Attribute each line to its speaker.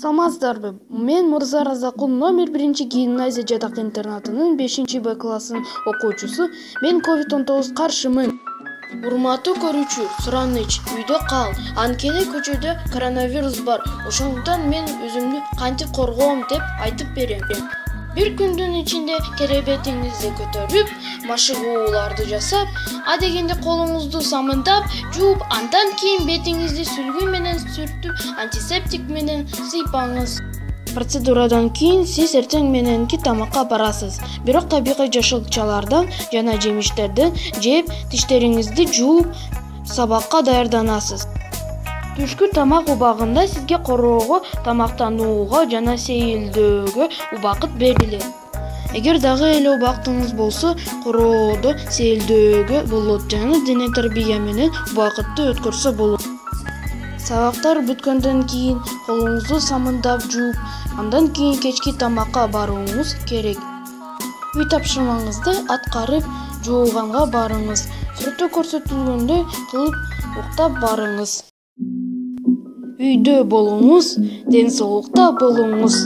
Speaker 1: Саламатсыздарбы? Мен Мырза Разакул номер 1 гимназия жатак интернатынын 5Б классын окуучусу. Мен COVID-19 каршымын. Урматтуу көрүүчү, сураныч, үйдө кал. Анткени көчөдө коронавирус бар. Ошондуктан мен өзүмдү кантип коргоом деп айтып берем. Бир күндүн ичинде керебетиңизди көтөрүп, машыгууларды жасап, адегенде колуңузду самындап, жууп, андан кийин бетиңизди сүлгү менен сүртүп, антисептик менен сыйпаңыз. Процедурадан кийин сиз эртең мененки тамакка барасыз. Бирок табигый жашылчалардан жана жемиштерден жеп, тиштериңизди жууп, сабакка даярданасыз. Түшкү тамак убагында сизге короого, тамактанууга жана сейилдөөгө убакыт берилет. Эгер дагы эле убактыңыз болсо, короодо сейилдөөгө болот жана дене тарбия менен убакытты өткөрсө болот. Сабактар бүткөндөн кийин колуңузду самындап жууп, андан кийин кечки тамакка барууңуз керек. Үй тапшырмаңызды аткарып, жууганга барыңыз. Сүрөттө көрсөтүлгөндөй кылып уктап барыңыз. Үйдө болуңуз, ден соолукта болуңуз.